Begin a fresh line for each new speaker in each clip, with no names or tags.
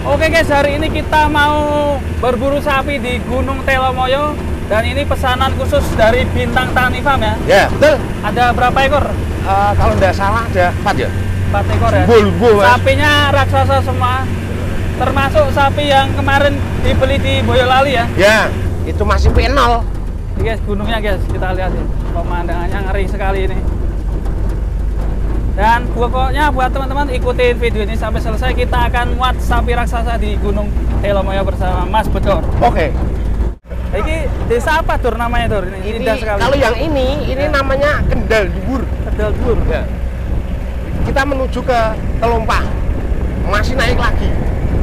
Oke guys, hari ini kita mau berburu sapi di Gunung Telomoyo. Dan ini pesanan khusus dari Bintang Tani Farm ya?
Ya, betul.
Ada berapa ekor?
Kalau nggak salah ada 4 ya?
4 ekor ya?
Mas.
Sapinya raksasa semua. Termasuk sapi yang kemarin dibeli di Boyolali ya?
Ya, itu masih P0.
Ini guys, gunungnya guys, kita lihat ya. Pemandangannya ngeri sekali ini. Dan pokoknya buat teman-teman ikutin video ini sampai selesai. Kita akan muat sapi raksasa di Gunung Telomoyo bersama Mas Bedor.
Oke.
Ini desa apa Dor namanya Dor? Ini indah sekali.
Kalau yang ini namanya Kendal Dhuwur.
Kendal Dhuwur.
Ya. Kita menuju ke Telompah. Masih naik lagi.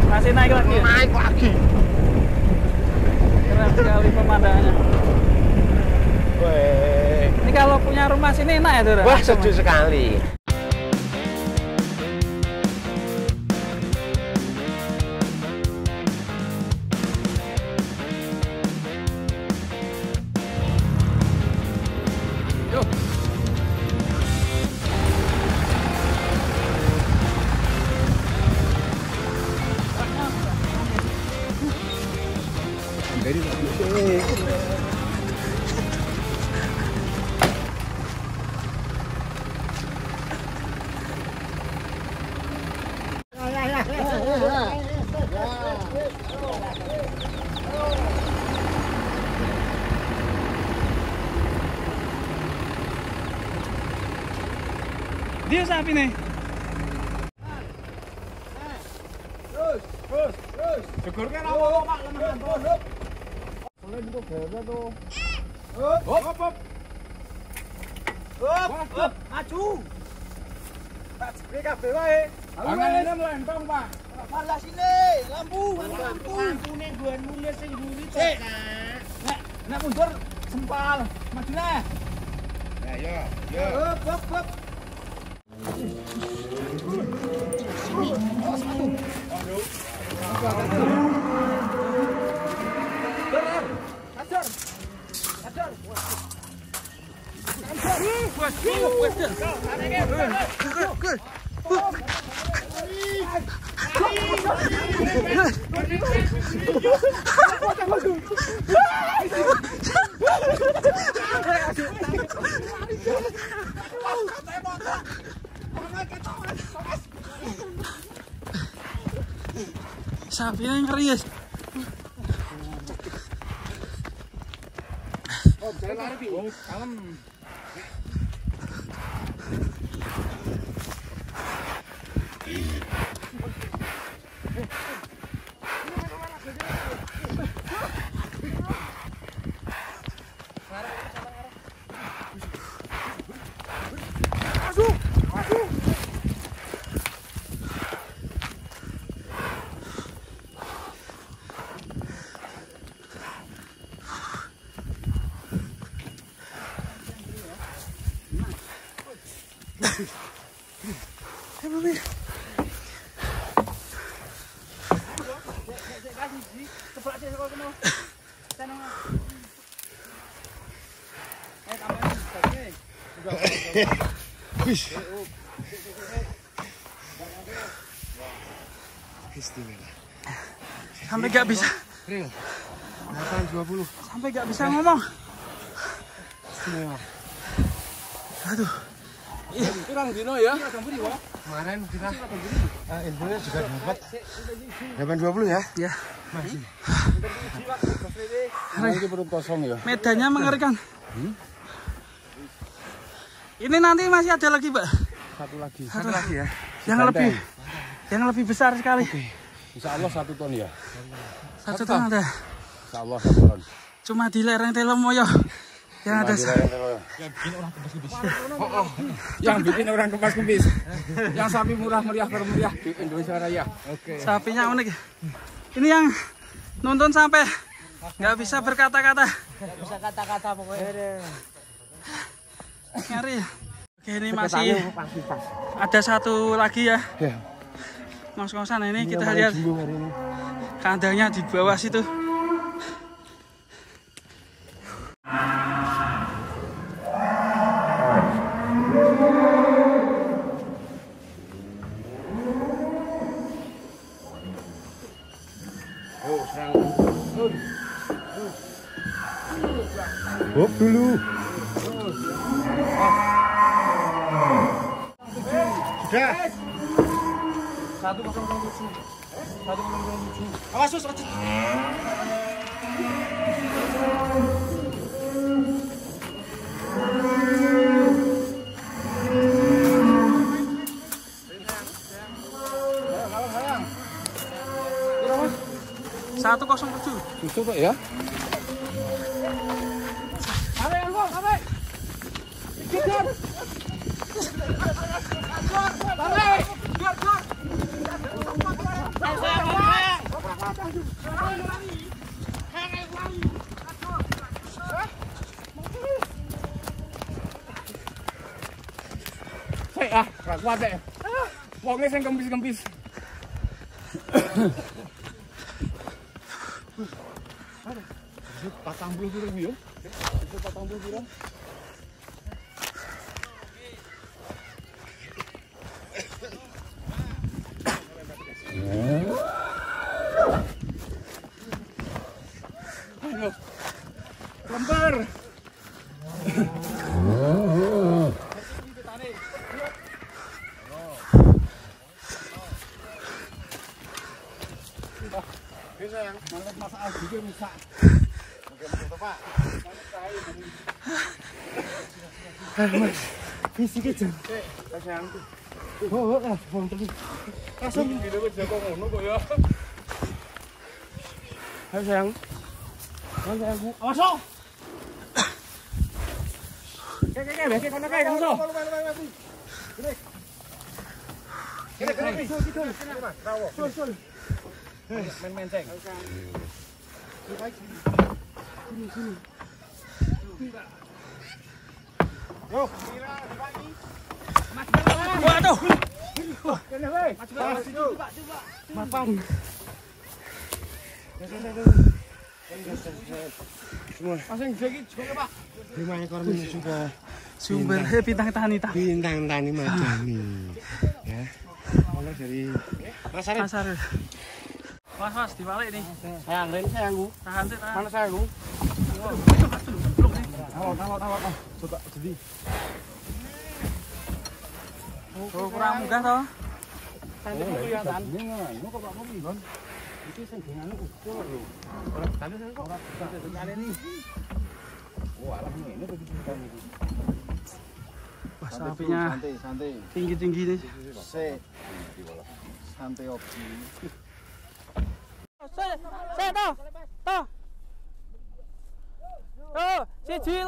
Masih naik lagi. Ya?
Naik lagi.
Keren sekali pemandangannya.
Weh.
Ini kalau punya rumah sini enak ya Dor?
Wah, sejuk sekali.
Dia sapi nih.
Terus. Jegurke ra apa Pak, lemesan terus. Boleh itu gaya tuh. Hop. Maju. Tak jebri kabeh wae. Angane melentong, Pak. Malah sini, lampu. Lampune nggon mulih sing mburi to, Kak. Nek mundur sempal. Maju neh. Ya. Hop.
Sapinya yang ngeri ya.
Oh, jalan lari Pi. Kalem.
Sampai gak bisa.
Real. 820.
Sampai gak bisa ngomong. Aduh.
Kurang dino ya. Kemarin kita infonya juga dapat 820 ya.
Ya.
Masih. Ini perut kosong ya.
Medannya mengerikan. Ini nanti masih ada lagi, Pak.
Satu lagi ya.
Yang lebih besar sekali.
Oke. Insya Allah 1 ton ya.
1 ton ada.
Insya Allah 1 ton.
Cuma di lereng Telomoyo yang ada.
Yang bikin orang kemas kumis. Yang sapi murah meriah termeriah di Indonesia Raya. Oke.
Sapinya unik. Ini yang nonton sampai nggak bisa berkata-kata.
Nggak bisa kata-kata pokoknya.
Ngeri. Oke, ini masih ada satu lagi ya. Ngos-ngosan ini kita lihat kandangnya di bawah situ.
Hop dulu. Sudah.
107. 107. Awas, Sus. Satu 107.
Susu Pak ya.
Gak kuat deh. Wongnya sing kempis-kempis. Patang puluh kilo ya. Itu 40 kilo. Ayo. Lempar. Sayang, mantap Mas Aldi juga rusak. Oke, Pak. Mas, fisiknya jan. Sayang. Oh, bang terus. Langsung video wis jago ngono kok ya. Ayo sayang. Ayo aku. Awas lo. Kayak kono kae kamu so. Kene. Main ceng. Sini. Yo.
Waduh.
Kene weh. Coba. Mapan. Semua. Pasang iki juga, Pak. 5 ekor juga.
Sumber bintang tani.
Bintang tani Madani. Ya. Mulai dari
Pasar. Mas, dibalik nih.
Sayang, Ren, sayangku.
Tahan sih, tahan.
Mana sayangku? Awal. Coba jadi.
Oh, kurang mudah toh.
Tadi kelihatan. Ini kok Pak Mobi, Bang. Iki sing denganku ukur lho. Ora tadi sing kok ora kali ini. Oh, alah ngene kok dibuka iki.
Wah, sapinya
santai.
tinggi-tinggi nih.
Santai opsi.
Saya toh. Oh, 1 2 3.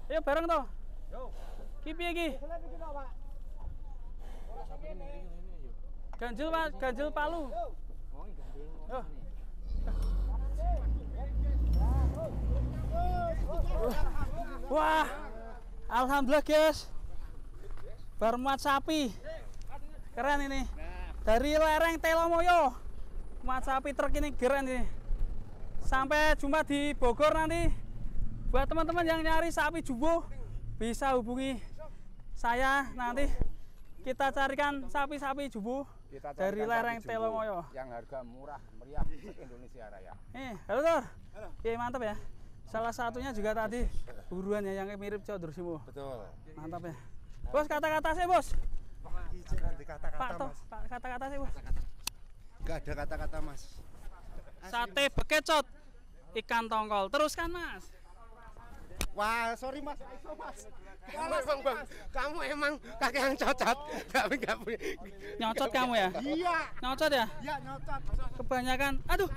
Ayo bareng toh. Yo. Ki piye ki? Ganjil Pak, ganjil Palu. Yo. Wah. Alhamdulillah, guys. Bermuat sapi. Keren ini. Dari lereng Telomoyo. Muat sapi truk ini keren ini. Sampai jumpa di Bogor nanti. Buat teman-teman yang nyari sapi jumbo bisa hubungi saya nanti. Kita carikan sapi-sapi jumbo dari lereng Telomoyo.
Yang harga murah meriah Indonesia Raya.
Halo Tor. Oke, mantap ya. Salah satunya juga tadi buruan ya yang mirip Codor Simo.
Betul.
Mantap ya. Bos, kata-kata sih, Bos. Pak, toh, Pak, kata-kata sih, Bos.
Enggak ada kata-kata, Mas.
Sate bekecot, ikan tongkol. Teruskan, Mas.
Wah, sorry Mas. Kamu emang kakek yang cocot. Enggak punya.
Nyocot kamu ya?
Iya.
Nyocot ya?
Iya, nyocot.
Kebanyakan. Aduh.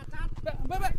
Mbak.